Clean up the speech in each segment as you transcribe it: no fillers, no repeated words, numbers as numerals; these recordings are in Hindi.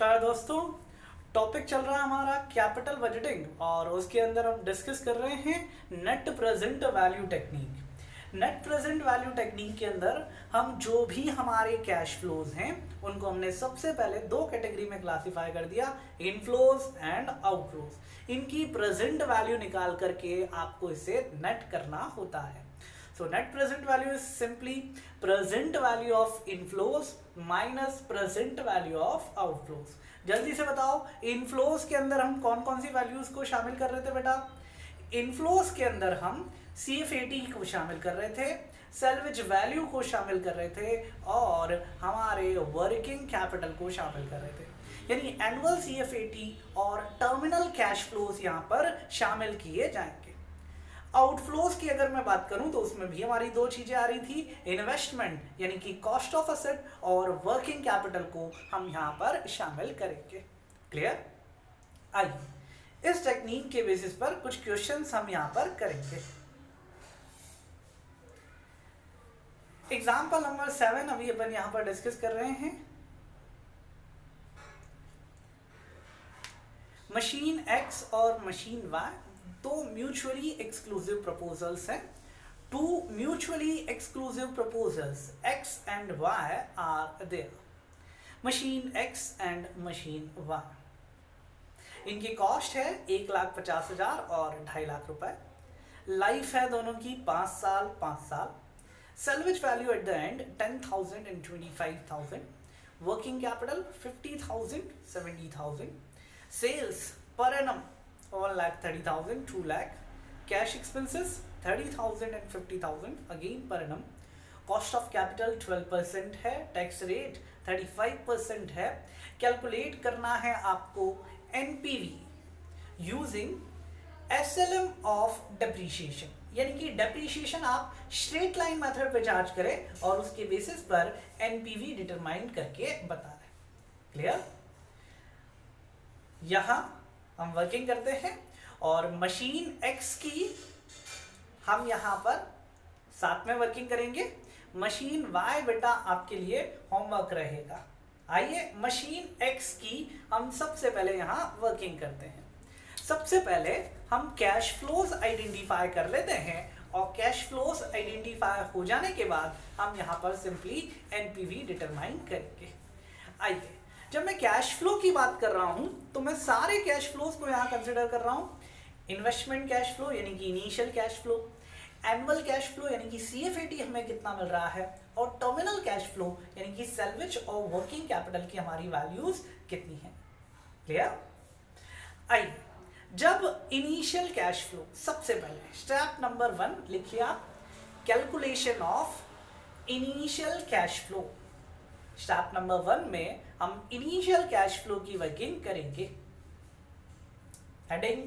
नमस्कार दोस्तों। टॉपिक चल रहा है हमारा कैपिटल बजटिंग और उसके अंदर हम डिस्कस कर रहे हैं net present value technique. Net present value technique के अंदर हम जो भी हमारे कैश फ्लोज हैं उनको हमने सबसे पहले दो कैटेगरी में क्लासिफाई कर दिया, इनफ्लोज एंड आउटफ्लोज। इनकी प्रेजेंट वैल्यू निकाल करके आपको इसे नेट करना होता है। So net present value is simply present value of inflows minus present value of outflows। जल्दी से बताओ, इनफ्लोज के अंदर हम कौन कौन सी वैल्यूज को शामिल कर रहे थे बेटा? इनफ्लोज के अंदर हम CFAT को शामिल कर रहे थे, सैल्वेज वैल्यू को शामिल कर रहे थे और हमारे वर्किंग कैपिटल को शामिल कर रहे थे। यानी एनुअल CFAT और टर्मिनल कैश फ्लोज यहाँ पर शामिल किए जाएंगे। आउटफ्लोज की अगर मैं बात करूं तो उसमें भी हमारी दो चीजें आ रही थी, इन्वेस्टमेंट यानी कि कॉस्ट ऑफ असेट और वर्किंग कैपिटल को हम यहां पर शामिल करेंगे। क्लियर? आइए इस टेक्निक के बेसिस पर कुछ क्वेश्चंस हम यहां पर करेंगे। एग्जाम्पल नंबर 7 अभी अपन यहां पर डिस्कस कर रहे हैं। मशीन X और मशीन Y दो म्यूचुअली एक्सक्लूसिव प्रपोजल्स हैं। Two mutually exclusive proposals X and Y are there. Machine X and machine Y, इनकी कॉस्ट है 1,50,000 और 2.5 लाख रुपए। लाइफ है दोनों की 5 साल 5 साल। Salvage value at the end 10,000 and 25,000। Working capital 50,000 70,000। Sales per annum 1,30,000 2 lakh। Cash expenses 30,000 and 50,000 again per annum. Cost of capital 12% है, टैक्स रेट 35% है। कैलकुलेट करना है आपको NPV using SLM of depreciation, यानी कि डेप्रीशिएशन आप स्ट्रेट लाइन मेथड पे चार्ज करें और उसके बेसिस पर NPV डिटरमाइन करके बता रहे। क्लियर? यहां हम वर्किंग करते हैं और मशीन X की हम यहां पर साथ में वर्किंग करेंगे। मशीन Y बेटा आपके लिए होमवर्क रहेगा। आइए मशीन X की हम सबसे पहले यहां वर्किंग करते हैं। सबसे पहले हम कैश फ्लोज आइडेंटिफाई कर लेते हैं और कैश फ्लोज आइडेंटिफाई हो जाने के बाद हम यहां पर सिंपली NPV डिटरमाइन करेंगे। आइए, जब मैं कैश फ्लो की बात कर रहा हूं तो मैं सारे कैश फ्लोज को यहां कंसिडर कर रहा हूं। इन्वेस्टमेंट कैश फ्लो यानी कि initial cash flow, annual cash flow यानी कि CFAT हमें कितना मिल रहा है, और टर्मिनल कैश फ्लो यानी कि सैल्वेज और वर्किंग कैपिटल की हमारी वैल्यूज कितनी है। क्लियर? आइए, जब इनिशियल कैश फ्लो, सबसे पहले स्टेप नंबर 1 लिखिए आप, calculation of initial cash flow. Step number 1 में हम इनिशियल कैश फ्लो की वर्किंग करेंगे। Heading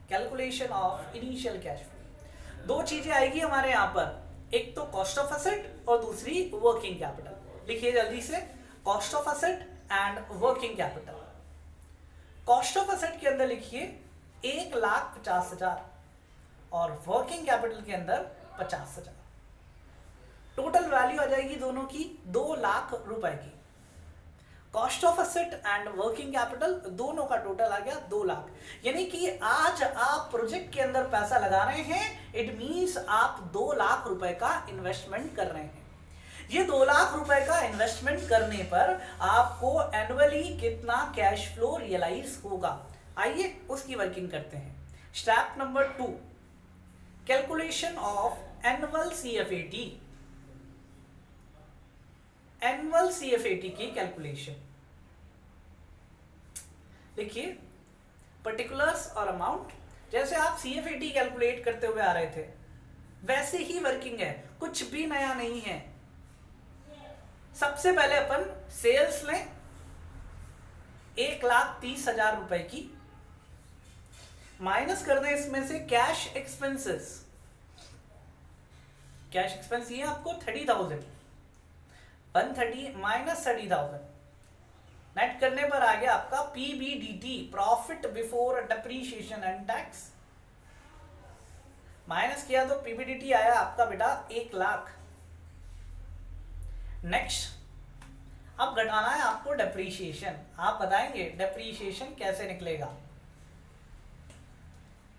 calculation of initial cash flow. दो चीजें आएगी हमारे यहां पर, एक तो कॉस्ट ऑफ असेट और दूसरी वर्किंग कैपिटल। लिखिए जल्दी से, cost of asset and working capital. Cost of asset के अंदर लिखिए 1,50,000 और वर्किंग कैपिटल के अंदर 50,000। टोटल वैल्यू आ जाएगी दोनों की 2 लाख रुपए की। Cost of asset and working capital दोनों का टोटल आ गया 2 लाख। यानी कि आज आप प्रोजेक्ट के अंदर पैसा लगा रहे हैं, इट मींस आप 2 लाख रुपए का इन्वेस्टमेंट कर रहे हैं। ये 2 लाख रुपए का इन्वेस्टमेंट करने पर आपको एनुअली कितना कैश फ्लो रियलाइज होगा, आइए उसकी वर्किंग करते हैं। Step number 2, calculation of annual CFAT। Annual CFAT की कैलकुलेशन लिखिए, पर्टिकुलर्स और अमाउंट। जैसे आप CFAT कैलकुलेट करते हुए आ रहे थे वैसे ही वर्किंग है, कुछ भी नया नहीं है। सबसे पहले अपन सेल्स लें 1,30,000 रुपए की, माइनस कर दें इसमें से कैश एक्सपेंसेस। कैश एक्सपेंस ये आपको 30,000, 130 माइनस 30,000, नेट करने पर आ गया आपका PBDT, profit before depreciation and tax. Minus किया तो PBDT आया आपका बेटा 1 लाख। नेक्स्ट अब घटाना है आपको डेप्रीशिएशन। आप बताएंगे डेप्रीशिएशन कैसे निकलेगा।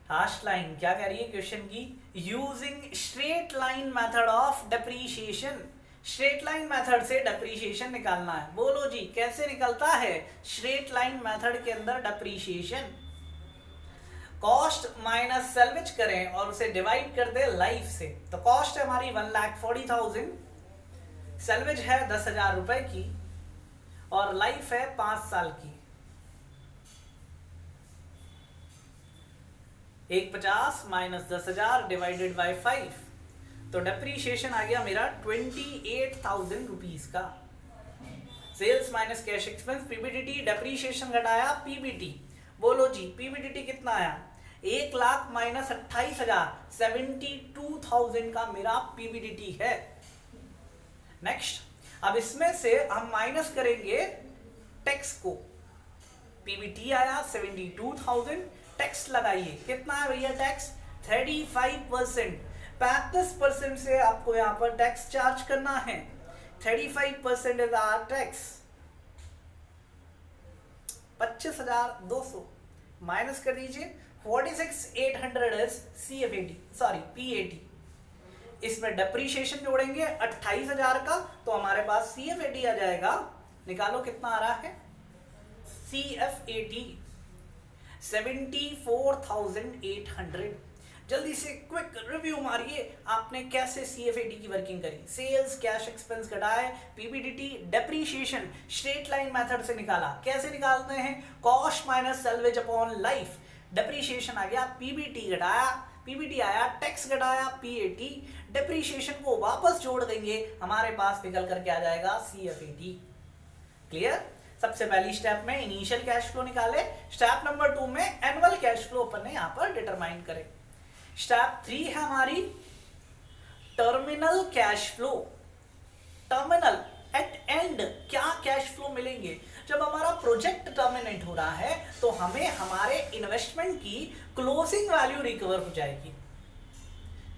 लास्ट लाइन क्या कह रही है क्वेश्चन की, using straight line method of depreciation. Straight line method से डेप्रीशिएशन निकालना है। बोलो जी कैसे निकलता है स्ट्रेट लाइन मेथड के अंदर डेप्रीशिएशन। कॉस्ट माइनस सेल्वेज करें और उसे डिवाइड कर दे लाइफ से। तो कॉस्ट है हमारी 1,40,000, सेल्वेज है 10,000 रुपए की और लाइफ है 5 साल की। 150 माइनस 10,000 डिवाइडेड बाई 5, तो डेप्रीशिएशन आ गया मेरा 28,000 रुपीज का। Sales minus cash expense, PBDT, depreciation घटाया पीबीटी। बोलो जी पीबीडीटी कितना आया, 1 लाख माइनस 28,000, 72,000 का मेरा पीबीडीटी है। नेक्स्ट, अब इसमें से हम माइनस करेंगे टैक्स को। पीबीटी आया 72,000, टैक्स लगाइए कितना है भैया टैक्स 35%। 35% से आपको यहां पर टैक्स चार्ज करना है। 35% इज आवर टैक्स। 25,200 माइनस कर दीजिए 46,800 इज सीएफएटी, सॉरी पीएटी। इसमें डेप्रीशिएशन जोड़ेंगे 28,000 का, तो हमारे पास सीएफएटी आ जाएगा। निकालो कितना आ रहा है सीएफएटी 74,800। जल्दी से क्विक रिव्यू मारिए आपने कैसे सीएफएटी की वर्किंग करी। सेल्स कैश एक्सपेंस घटाए, PBDT depreciation straight line method से निकाला। कैसे निकालते हैं, cost minus salvage upon life. Depreciation आ गया, पीबीटी घटाया, पीबीटी आया, टैक्स घटाया पीएटी, डेप्रीशिएशन को वापस जोड़ देंगे, हमारे पास निकल करके आ जाएगा सीएफएटी। क्लियर। सबसे पहली स्टेप में इनिशियल कैश फ्लो निकाले, स्टेप नंबर 2 में एनुअल कैश फ्लो अपन ने यहां पर डिटरमाइन करे। स्टेप 3 है हमारी terminal cash flow. Terminal at end क्या कैश फ्लो मिलेंगे। जब हमारा प्रोजेक्ट टर्मिनेट हो रहा है तो हमें हमारे इन्वेस्टमेंट की क्लोजिंग वैल्यू रिकवर हो जाएगी।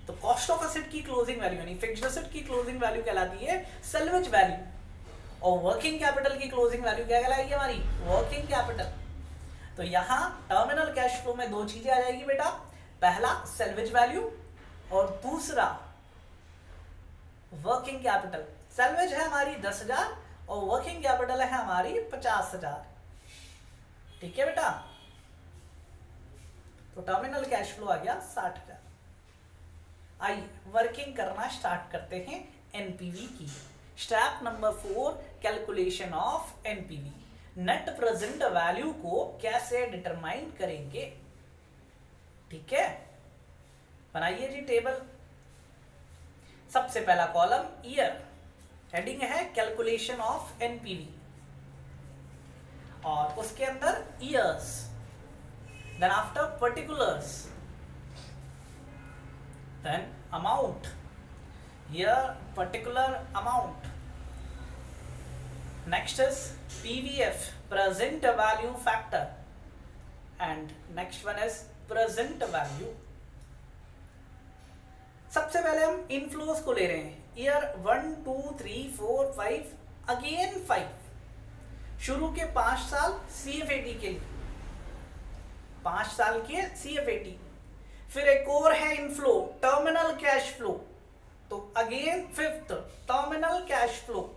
तो कॉस्ट ऑफ एसेट की क्लोजिंग वैल्यू यानी फिक्स्ड एसेट की क्लोजिंग वैल्यू कहलाती है सैल्वेज वैल्यू, और वर्किंग कैपिटल की क्लोजिंग वैल्यू क्या कहलाएगी हमारी वर्किंग कैपिटल। तो यहां टर्मिनल कैश फ्लो में 2 चीजें आ जाएगी बेटा, पहला सैल्वेज वैल्यू और दूसरा वर्किंग कैपिटल। सैल्वेज है हमारी 10,000 और वर्किंग कैपिटल है हमारी 50,000। ठीक है बेटा, तो टर्मिनल कैश फ्लो आ गया 60,000। आइए वर्किंग करना स्टार्ट करते हैं एनपीवी की। Step number 4 calculation of NPV. Net present value को कैसे डिटरमाइन करेंगे। ठीक है, बनाइए जी टेबल। सबसे पहला कॉलम ईयर, हेडिंग है कैलकुलेशन ऑफ एनपीवी, और उसके अंदर years, then after particulars, then amount, year particular amount, next is PVF present value factor, and next one is present value. सबसे पहले हम इनफ्लोज को ले रहे हैं, ईयर 1 2 3 4 5 अगेन 5। शुरू के 5 साल सीएफएटी के लिए, 5 साल के सीएफएटी। फिर एक और है इनफ्लो टर्मिनल कैश फ्लो, तो again 5th terminal cash flow.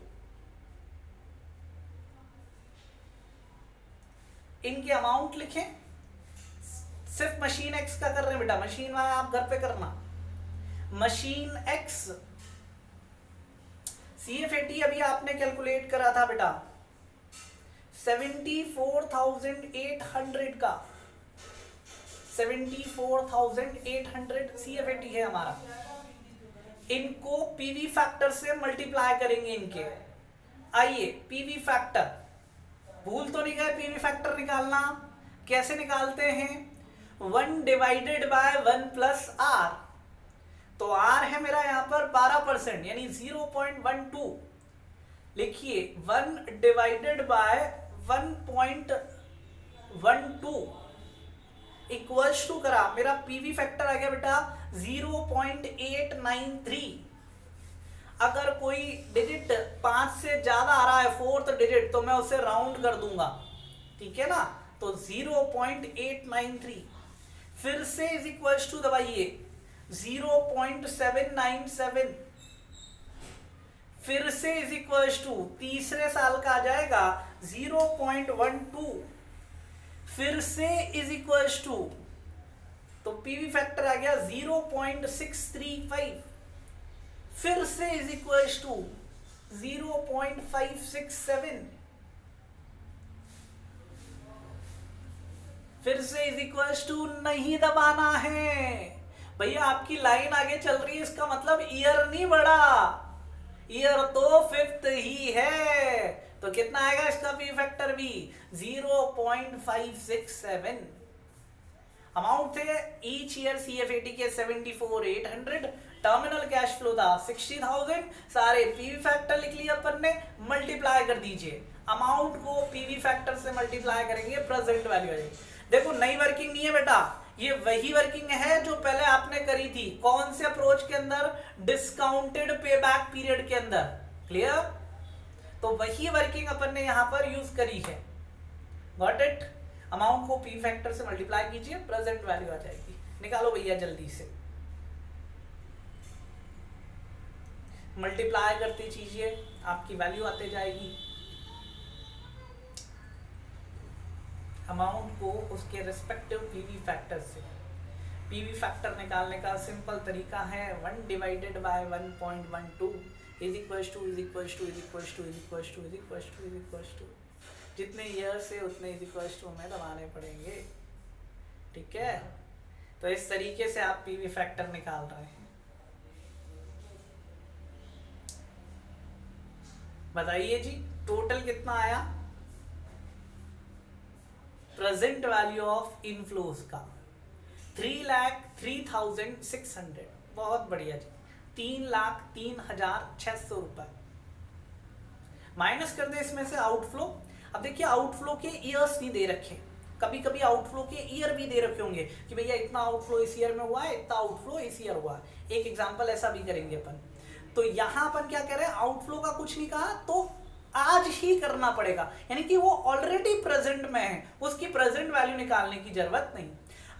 इनके अमाउंट लिखें। सिर्फ मशीन एक्स का कर रहे हैं बेटा, मशीन वाई आप घर पे करना। मशीन एक्स सीएफएटी अभी आपने कैलकुलेट करा था बेटा 74,800 का, 74,800 सीएफएटी है हमारा। इनको पीवी फैक्टर से मल्टीप्लाई करेंगे इनके। आइए पीवी फैक्टर, भूल तो नहीं गए पीवी फैक्टर निकालना। कैसे निकालते हैं, 1 डिवाइडेड बाय 1 प्लस आर। तो आर है मेरा यहां पर 12% यानी 0.12। लिखिए 1 डिवाइडेड बाय 1.12 इक्वल्स टू करा, मेरा पीवी फैक्टर आ गया बेटा 0.893। अगर कोई डिजिट 5 से ज्यादा आ रहा है, फोर्थ डिजिट, तो मैं उसे राउंड कर दूंगा, ठीक है ना। तो 0.893 फिर से इज इक्वल टू दबाइए 0.797, फिर से इज इक्वल टू तीसरे साल का आ जाएगा 0.12, फिर से इज इक्वल टू, तो पीवी फैक्टर आ गया 0.635, फिर से इज इक्वल टू 0.567, फिर से इज इक्वल टू नहीं दबाना है भैया, आपकी लाइन आगे चल रही है, इसका मतलब ईयर नहीं बढ़ा, ईयर तो फिफ्थ ही है। तो कितना आएगा इसका पी फैक्टर भी 0.567। अमाउंट थे ईच ईयर सीएफएटी के 74,800, टर्मिनल कैश फ्लो था 60,000, सारे पीवी फैक्टर लिख लिया अपन ने, मल्टीप्लाई कर दीजिए, अमाउंट को पीवी फैक्टर से मल्टीप्लाई करेंगे, प्रेजेंट वैल्यू आ जाएगी। देखो नई वर्किंग नहीं है बेटा, ये वही वर्किंग है जो पहले आपने करी थी, कौन से अप्रोच के अंदर, डिस्काउंटेड पे बैक पीरियड के अंदर, क्लियर। तो वही वर्किंग अपन ने यहां पर यूज करी है, गॉट इट। अमाउंट को पी फैक्टर से मल्टीप्लाई कीजिए, प्रेजेंट वैल्यू आ जाएगी, निकालो भैया जल्दी से, मल्टीप्लाई करते चीजिए, आपकी वैल्यू आते जाएगी। अमाउंट को उसके रिस्पेक्टिव पीवी फैक्टर से, पीवी फैक्टर निकालने का सिंपल तरीका है 1 divided by 1.12 is equals to is equals to is equals to is equals to is equals to is equals to, जितने ईयर से उतने इज इक्वल्स टू हमें दबाने पड़ेंगे, ठीक है। तो इस तरीके से आप पीवी फैक्टर निकाल रहे हैं। बताइए जी टोटल कितना आया प्रेजेंट वैल्यू ऑफ इनफ्लोज का, 3,03,600, बहुत बढ़िया जी, 3,03,600 रुपए। माइनस कर दे इसमें से आउटफ्लो। अब देखिए आउटफ्लो के ईयर्स नहीं दे रखे, कभी कभी आउटफ्लो के ईयर भी दे रखे होंगे कि भैया इतना आउटफ्लो इस ईयर में हुआ है, इतना आउटफ्लो इस ईयर हुआ है। एक एग्जांपल ऐसा भी करेंगे अपन। तो यहां अपन क्या कह रहे हैं, आउटफ्लो का कुछ नहीं कहा तो आज ही करना पड़ेगा, यानी कि वो ऑलरेडी प्रेजेंट में है, उसकी प्रेजेंट वैल्यू निकालने की जरूरत नहीं।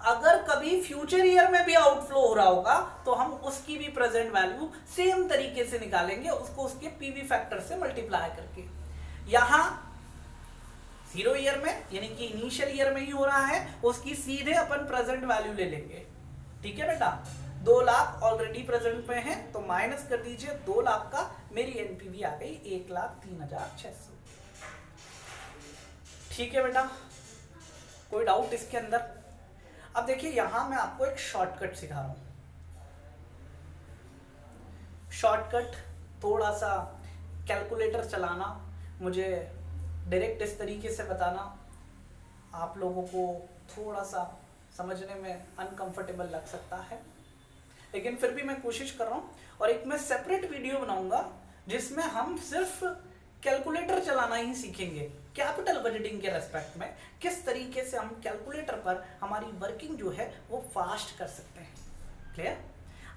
अगर कभी फ्यूचर ईयर में भी आउटफ्लो हो रहा होगा तो हम उसकी भी प्रेजेंट वैल्यू सेम तरीके से निकालेंगे, उसको उसके पीवी फैक्टर से मल्टीप्लाई करके। यहां 0 ईयर में यानी कि इनिशियल ईयर में ही हो रहा है, उसकी सीधे अपन प्रेजेंट वैल्यू ले लेंगे, ठीक है बेटा। 2 लाख ऑलरेडी प्रेजेंट में है तो माइनस कर दीजिए 2 लाख का, मेरी एनपीवी आ गई 1,03,600, ठीक है बेटा। कोई डाउट इसके अंदर? अब देखिए यहां मैं आपको एक शॉर्टकट सिखा रहा हूं, शॉर्टकट, थोड़ा सा कैलकुलेटर चलाना, मुझे डायरेक्ट इस तरीके से बताना आप लोगों को थोड़ा सा समझने में अनकंफर्टेबल लग सकता है, लेकिन फिर भी मैं कोशिश कर रहा हूं। और एक मैं सेपरेट वीडियो बनाऊंगा जिसमें हम सिर्फ कैलकुलेटर चलाना ही सीखेंगे, कैपिटल बजटिंग के रेस्पेक्ट में किस तरीके से हम कैलकुलेटर पर हमारी वर्किंग जो है वो फास्ट कर सकते हैं, क्लियर।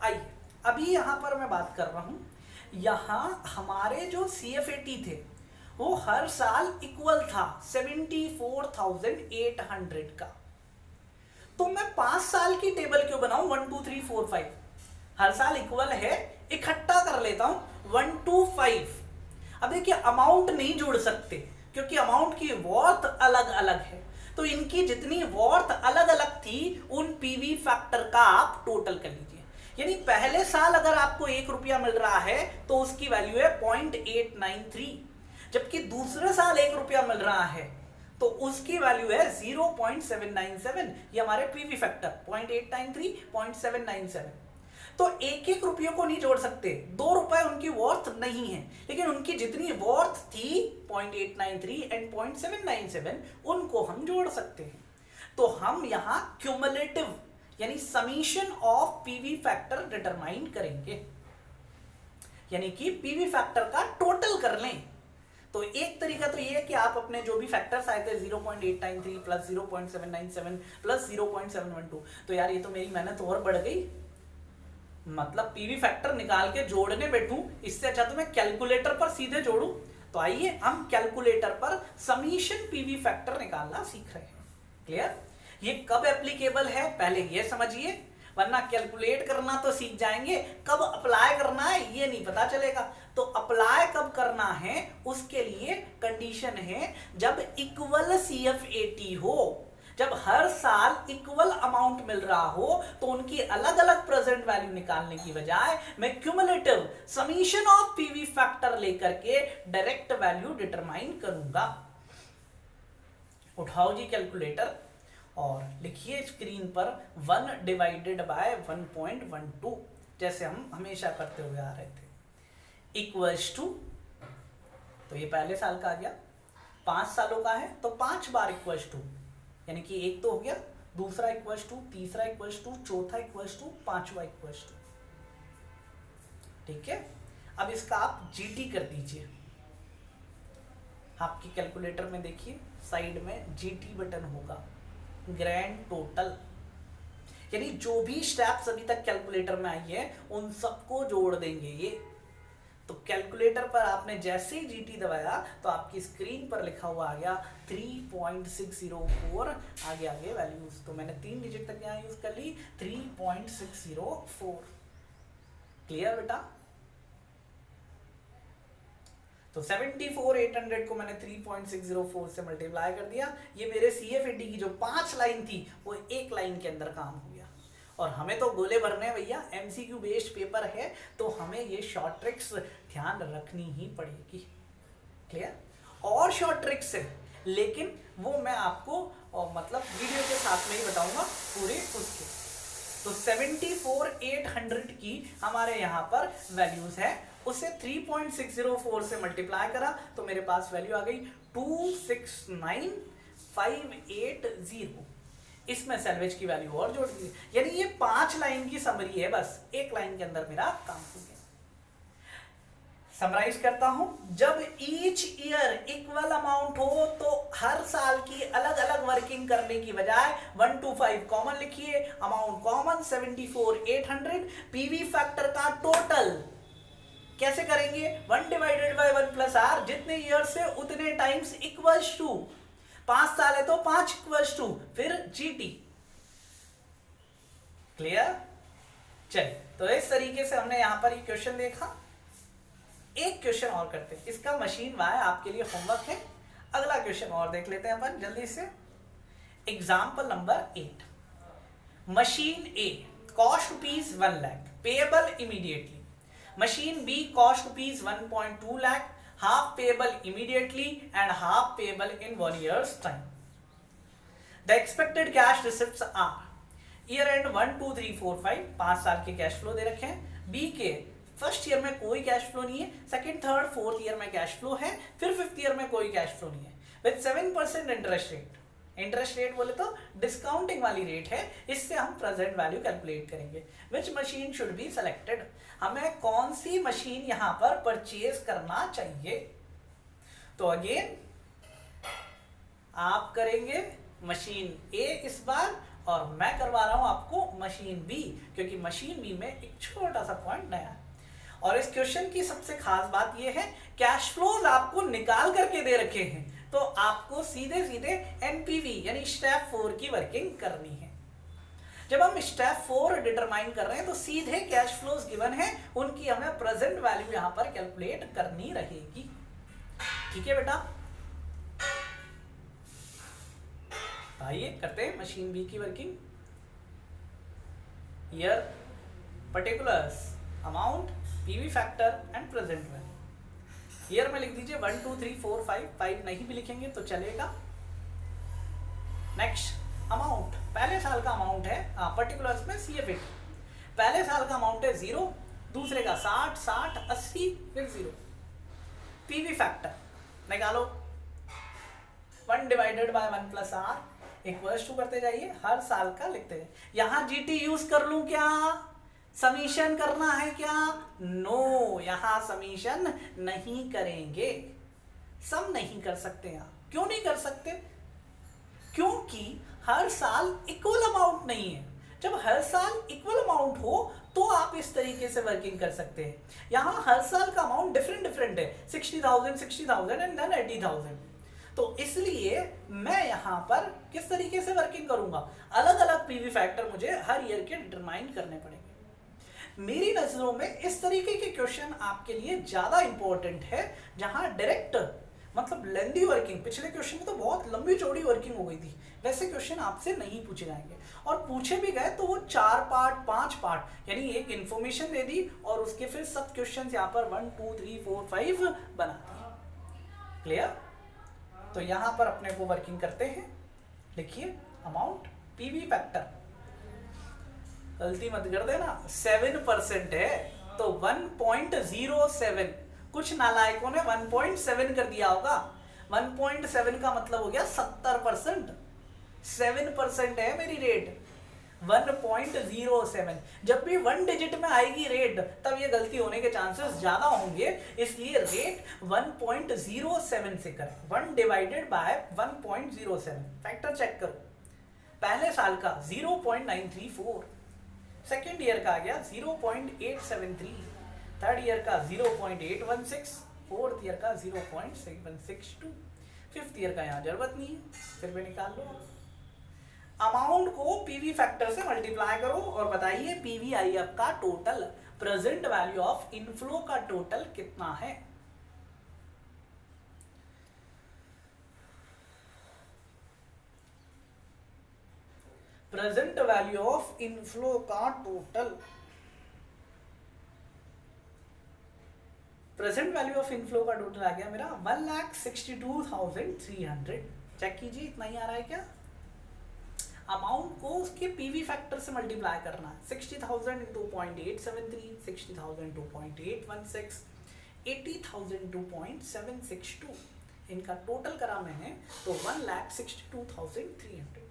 आइए अभी यहां पर मैं बात कर रहा हूं, यहां हमारे जो CFAT थे वो हर साल इक्वल था 74,800 का। तो मैं 5 साल की टेबल क्यों बनाऊं, 1 2 3 4 5, हर साल इक्वल है, इकट्ठा कर लेता हूं 1 2 5। अब देखिए अमाउंट नहीं जोड़ सकते क्योंकि अमाउंट की वॉर्थ अलग अलग है, तो इनकी जितनी वॉर्थ अलग अलग थी उन पीवी फैक्टर का आप टोटल कर लीजिए। यानी पहले साल अगर आपको 1 रुपया मिल रहा है तो उसकी वैल्यू है 0.893, जबकि दूसरे साल 1 रुपया मिल रहा है तो उसकी वैल्यू है 0.797, ये हमारे पीवी फैक्टर 0.893 0.797। तो एक एक रुपये को नहीं जोड़ सकते, 2 रुपए उनकी वॉर्थ नहीं है, लेकिन उनकी जितनी वॉर्थ थी 0.893 एंड 0.797 उनको हम जोड़ सकते हैं। तो हम यहां क्यूमुलेटिव यानी summation of PV factor determine करेंगे, यानी कि पीवी फैक्टर का टोटल कर लें। तो एक तरीका तो ये है कि आप अपने जो भी फैक्टर्स आए थे 0.893 प्लस 0.797 प्लस 0.712, तो यार ये तो मेरी मेहनत और बढ़ गई, मतलब पीवी फैक्टर निकाल के जोड़ने बैठूं, इससे अच्छा तो मैं कैलकुलेटर पर सीधे जोड़ूं। तो आइए हम कैलकुलेटर पर समीशन पीवी फैक्टर निकालना सीख रहे हैं। क्लियर? ये कब एप्लीकेबल है पहले ये समझिए, वरना कैलकुलेट करना तो सीख जाएंगे, कब अप्लाई करना है ये नहीं पता चलेगा। तो अप्लाई कब करना है उसके लिए कंडीशन है जब इक्वल CF80 हो, जब हर साल इक्वल अमाउंट मिल रहा हो, तो उनकी अलग अलग प्रेजेंट वैल्यू निकालने की बजाय मैं cumulative summation of PV factor लेकर के डायरेक्ट वैल्यू डिटरमाइन करूंगा। उठाओ जी कैलकुलेटर और लिखिए स्क्रीन पर 1 डिवाइडेड बाय 1.12, जैसे हम हमेशा करते हुए आ रहे थे, इक्वल्स टू, तो ये पहले साल का आ गया, 5 सालों का है तो 5 बार इक्वल्स टू, यानी कि एक तो हो गया, दूसरा इक्वल्स टू, तीसरा इक्वल्स टू, चौथा इक्वल्स टू, पांचवा इक्वल्स टू। ठीक है, अब इसका आप जीटी कर दीजिए। आपकी कैलकुलेटर में देखिए साइड में जीटी बटन होगा, ग्रैंड टोटल, यानी जो भी स्टेप्स अभी तक कैलकुलेटर में आई है उन सबको जोड़ देंगे ये। तो कैलकुलेटर पर आपने जैसे ही जीटी दबाया तो आपकी स्क्रीन पर लिखा हुआ आ गया 3.604, आगे आगे वैल्यूज, तो मैंने 3 डिजिट तक यहाँ यूज कर ली, 3.604। क्लियर बेटा? तो 74,800 को मैंने 3.604 से मल्टीप्लाई कर दिया, ये मेरे CF80 की जो 5 लाइन थी वो एक लाइन के अंदर काम हो गया। और हमें तो गोले भरने भैया, MCQ बेस्ड पेपर है, तो हमें ये शॉर्ट ट्रिक्स ध्यान रखनी ही पड़ेगी। क्लियर? और शॉर्ट ट्रिक्स है, लेकिन वो मैं आपको मतलब वीडियो के साथ में ही बताऊंगा पूरे उसके। तो 74,800 की हमारे यहाँ पर वैल्यूज है, उसे 3.604 से मल्टीप्लाई करा तो मेरे पास वैल्यू आ गई 269,580। इसमें सैल्वेज की वैल्यू और जोड़ दी, यानी ये 5 लाइन की समरी है, बस एक लाइन के अंदर मेरा काम हो गया। समराइज करता हूं, जब ईच ईयर इक्वल अमाउंट हो तो हर साल की अलग अलग वर्किंग करने की बजाय 1 to 5 कॉमन लिखिए, अमाउंट कॉमन 74,800, पीवी फैक्टर का टोटल कैसे करेंगे, 1 डिवाइडेड बाय 1 प्लस आर, जितने ईयर से उतने टाइम्स इक्वल्स टू, 5 साल है तो 5 इक्वल्स टू, फिर जीटी। क्लियर? चलिए, तो इस तरीके से हमने यहां पर ये क्वेश्चन देखा। एक क्वेश्चन और करते हैं, इसका मशीन वाई आपके लिए होमवर्क है। अगला क्वेश्चन और देख लेते हैं अपन जल्दी से। Example number 8, machine A cost ₹1 lakh, payable immediately. Machine B cost ₹1.2 lakh, half payable immediately and half payable in 1 year's time. The expected cash receipts are year end 1, 2, 3, 4, 5, 5 साल के कैश फ्लो दे रखे हैं। बी के फर्स्ट ईयर में कोई कैश फ्लो नहीं है, सेकंड थर्ड फोर्थ ईयर में कैश फ्लो है, फिर फिफ्थ ईयर में कोई कैश फ्लो नहीं है, with 7% interest rate. Interest rate बोले तो डिस्काउंटिंग वाली रेट है, इससे हम प्रेजेंट वैल्यू कैलकुलेट करेंगे। विच मशीन शुड बी सेलेक्टेड, हमें कौन सी मशीन यहां पर परचेज करना चाहिए। तो अगेन आप करेंगे मशीन ए इस बार, और मैं करवा रहा हूं आपको मशीन बी, क्योंकि मशीन बी में एक छोटा सा पॉइंट नया है। और इस क्वेश्चन की सबसे खास बात यह है, कैश फ्लोज आपको निकाल करके दे रखे हैं, तो आपको सीधे सीधे एनपीवी यानी स्टेप 4 की वर्किंग करनी है। जब हम स्टेप 4 डिटरमाइन कर रहे हैं तो सीधे कैश फ्लोज गिवन है, उनकी हमें प्रेजेंट वैल्यू यहां पर कैलकुलेट करनी रहेगी। ठीक है बेटा, आइए करते हैं मशीन बी की working. Year, particulars, amount, PV factor and present value. Year में लिख दीजिए 1, 2, 3, 4, 5 नहीं भी लिखेंगे तो चलेगा। नेक्स्ट, अमाउंट, पहले साल का अमाउंट है, पर्टिकुलर्स में CF80, पहले साल का अमाउंट है 0, दूसरे का 60, 60, 80, फिर 0। पीवी फैक्टर निकालो, 1 divided by 1 plus R equals to करते जाइए, हर साल का लिखते हैं। यहां जीटी यूज कर लूं क्या, समीशन करना है क्या? नो, यहां समीशन नहीं करेंगे, सम नहीं कर सकते यहां। क्यों नहीं कर सकते? क्योंकि हर साल इक्वल अमाउंट नहीं है। जब हर साल इक्वल अमाउंट हो तो आप इस तरीके से वर्किंग कर सकते हैं। यहाँ हर साल का अमाउंट डिफरेंट डिफरेंट है, 60,000 एंड देन 80,000। तो इसलिए मैं यहाँ पर किस तरीके से वर्किंग करूंगा, अलग अलग पीवी फैक्टर मुझे हर ईयर के डिटरमाइन करने पड़ेंगे। मेरी नजरों में इस तरीके के क्वेश्चन आपके लिए ज्यादा इंपॉर्टेंट है, जहां डायरेक्ट मतलब लेंदी वर्किंग, पिछले क्वेश्चन में तो बहुत लंबी चौड़ी वर्किंग हो गई थी, वैसे क्वेश्चन आपसे नहीं पूछे जाएंगे, और पूछे भी गए तो वो 4 पार्ट 5 पार्ट, यानी एक इंफॉर्मेशन दे दी और उसके फिर सब क्वेश्चन यहाँ पर 1 2 3 4 5 बना दिए। क्लियर? तो यहाँ पर अपने को वर्किंग करते हैं। लिखिए अमाउंट पीवी फैक्टर, गलती मत कर देना, 7% है तो 1.07, कुछ नालायकों ने 1.7 कर दिया होगा। 1.7 का मतलब हो गया 70%, 7% है मेरी रेट, 1.07। जब भी 1 डिजिट में आएगी रेट तब ये गलती होने के चांसेस ज्यादा होंगे, इसलिए रेट 1.07 से करें। 1 डिवाइडेड बाय 1.07, फैक्टर चेक करो। पहले साल का 0.934, सेकेंड ईयर का आ गया 0.873, थर्ड ईयर का 0.816, फोर्थ ईयर का 0.762, फिफ्थ ईयर का यहाँ जरूरत नहीं है, फिर भी निकाल लो। अमाउंट को पीवी फैक्टर से मल्टीप्लाई करो और बताइए पीवीआईएफ का total, present value of inflow का टोटल कितना है। प्रेजेंट वैल्यू ऑफ इनफ्लो का total, present value of inflow का टोटल आ गया मेरा 1,62,300। चेक कीजिए इतना ही आ रहा है क्या। अमाउंट को उसके पीवी फैक्टर से मल्टीप्लाई करना है, 60,000 इंटू 0.873, 60,000 टू 0.816, 80,000 टू 0.762, इनका टोटल करा मैंने तो 1,62,300।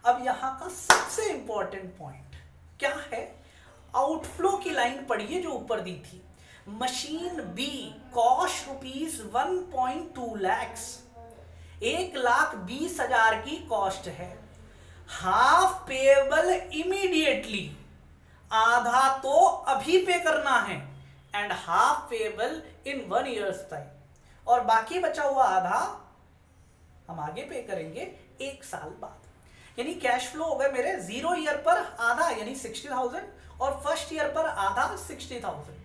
अब यहाँ का सबसे इंपॉर्टेंट पॉइंट क्या है, आउटफ्लो की लाइन पढ़िए जो ऊपर दी थी, machine B cost rupees 1.2 lakhs, 1,20,000 की कॉस्ट है, हाफ पेएबल इमीडिएटली, आधा तो अभी पे करना है, and half payable in 1 years time, और बाकी बचा हुआ आधा हम आगे पे करेंगे 1 साल बाद। यानी कैश फ्लो हो गए मेरे 0 ईयर पर आधा यानी 60,000 और फर्स्ट ईयर पर आधा 60,000।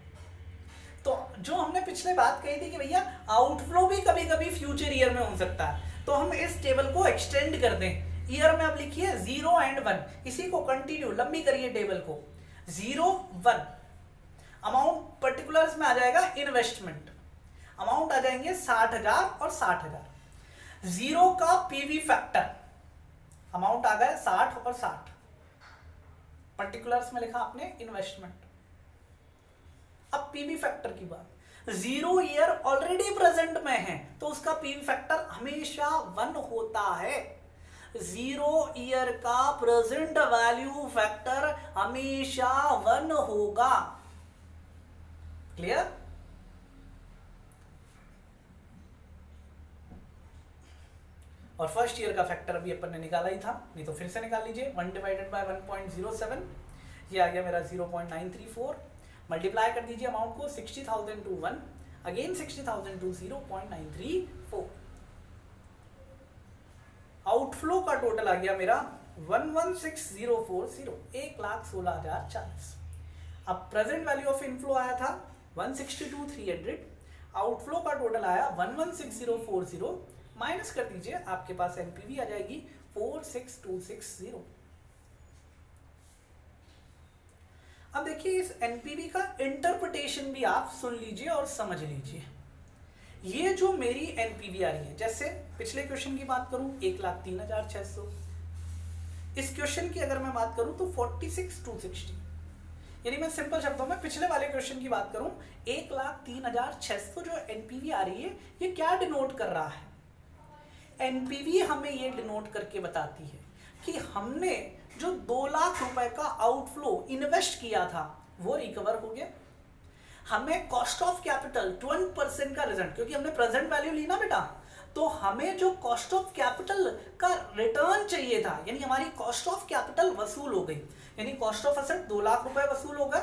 तो जो हमने पिछले बात कही थी कि भैया आउटफ्लो भी कभी कभी फ्यूचर ईयर में हो सकता है, तो हम इस टेबल को एक्सटेंड कर दें ईयर में। अब लिखिए 0 एंड 1, इसी को कंटिन्यू लंबी करिए टेबल को, 0 1 अमाउंट पर्टिकुलर्स में आ जाएगा इन्वेस्टमेंट, अमाउंट आ जाएंगे 60,000 और 60,000। 0 का पीवी फैक्टर अमाउंट आ गया 60 और 60, पर्टिकुलर्स में लिखा आपने इन्वेस्टमेंट। अब पीवी फैक्टर की बात, 0 ईयर ऑलरेडी प्रेजेंट में है तो उसका पीवी फैक्टर हमेशा 1 होता है। 0 ईयर का प्रेजेंट वैल्यू फैक्टर हमेशा 1 होगा। क्लियर? और फर्स्ट ईयर का फैक्टर अभी अपन ने निकाला ही था, नहीं तो फिर से निकाल लीजिए। 1 डिवाइडेड बाय 1.07, ये आ गया मेरा 0.934, मल्टीप्लाई कर दीजिए अमाउंट को 60,000 टू 1, अगेन 60,000 टू 0.934। आउटफ्लो का टोटल आ गया मेरा 116,040, 1,16,040। अब प्रेजेंट वैल्यू ऑफ इनफ्लो आया था 162,300, आउटफ्लो का टोटल आया 116,040, माइनस कर दीजिए आपके पास एनपीवी आ जाएगी 46,260। अब देखिए इस एनपीवी का इंटरप्रिटेशन भी आप सुन लीजिए और समझ लीजिए। ये जो मेरी एनपीवी आ रही है, जैसे पिछले क्वेश्चन की बात करूं 1,03,600, इस क्वेश्चन की अगर मैं बात करूं तो 46,260, यानी मैं सिंपल शब्दों में पिछले वाले क्वेश्चन की बात करूं 1,03,600 जो एनपीवी आ रही है ये क्या डिनोट कर रहा है। एनपीवी हमें ये डिनोट करके बताती है कि हमने जो 2 लाख रुपए का आउटफ्लो इन्वेस्ट किया था वो रिकवर हो गया, हमें कॉस्ट ऑफ कैपिटल 20% का रिजल्ट, क्योंकि हमने प्रेजेंट वैल्यू ली ना बेटा, तो हमें जो कॉस्ट ऑफ कैपिटल का रिटर्न चाहिए था, यानी हमारी कॉस्ट ऑफ कैपिटल वसूल हो गई, यानी कॉस्ट ऑफ एसेट 2 लाख रुपए वसूल हो गए,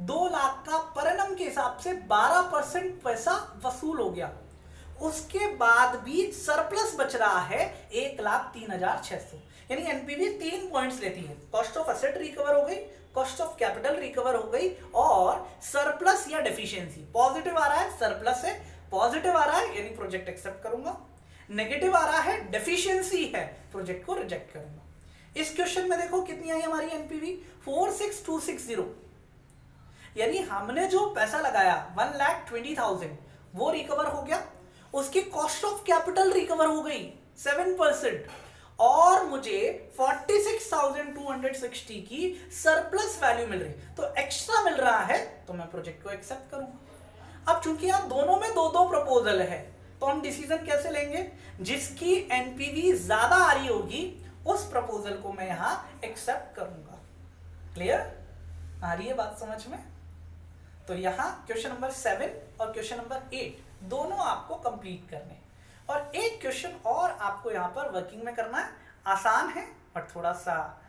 2 लाख का पर एनम के हिसाब से 12% पैसा वसूल हो गया। उसके बाद भी सरप्लस बच रहा है 1,03,600, यानी एनपीवी 3 पॉइंट्स लेती है। कॉस्ट ऑफ एसेट रिकवर हो गई, कॉस्ट ऑफ कैपिटल रिकवर हो गई, और सरप्लस या डेफिशिएंसी, पॉजिटिव आ रहा है सरप्लस है, पॉजिटिव आ रहा है यानी प्रोजेक्ट एक्सेप्ट करूंगा, नेगेटिव आ रहा है डेफिशिएंसी है, प्रोजेक्ट को रिजेक्ट करूंगा। इस क्वेश्चन में देखो कितनी आई हमारी एनपीवी 46260, यानी हमने जो पैसा लगाया 1,20,000 वो रिकवर हो गया, उसकी कॉस्ट ऑफ कैपिटल रिकवर हो गई 7%, और मुझे 46,260 की सरप्लस वैल्यू मिल रही, तो एक्स्ट्रा मिल रहा है, तो मैं प्रोजेक्ट को एक्सेप्ट करूंगा। अब चूंकि यहां दोनों में 2-2 प्रपोजल है, तो हम डिसीजन कैसे लेंगे? जिसकी एनपीवी ज्यादा आ रही होगी उस प्रपोजल को मैं यहां एक्सेप्ट करूंगा। क्लियर? आ रही है बात समझ में? तो यहां क्वेश्चन नंबर 7 और क्वेश्चन नंबर 8 दोनों आपको कंप्लीट करने, और एक क्वेश्चन और आपको यहां पर वर्किंग में करना है। आसान है और थोड़ा सा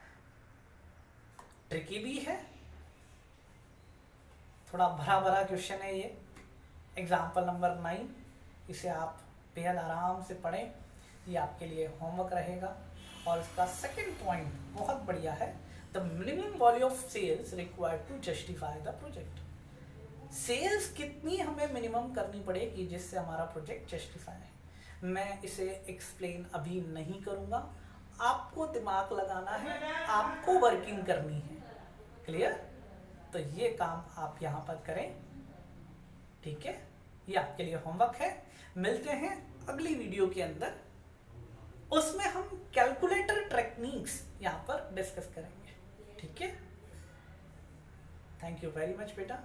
ट्रिकी भी है, थोड़ा भरा भरा क्वेश्चन है ये। एग्जाम्पल नंबर 9, इसे आप बेहद आराम से पढ़ें, ये आपके लिए होमवर्क रहेगा। और इसका सेकंड पॉइंट बहुत बढ़िया है, the minimum volume of sales required to justify the project. Sales कितनी हमें मिनिमम करनी पड़ेगी जिससे हमारा प्रोजेक्ट जस्टिफाई है। मैं इसे एक्सप्लेन अभी नहीं करूंगा, आपको दिमाग लगाना है, आपको वर्किंग करनी है। क्लियर? तो ये काम आप यहां पर करें, ठीक है? ये आपके लिए होमवर्क है। मिलते हैं अगली वीडियो के अंदर, उसमें हम कैलकुलेटर टेक्निक्स यहां पर डिस्कस करेंगे, ठीक है? थैंक यू वेरी मच बेटा।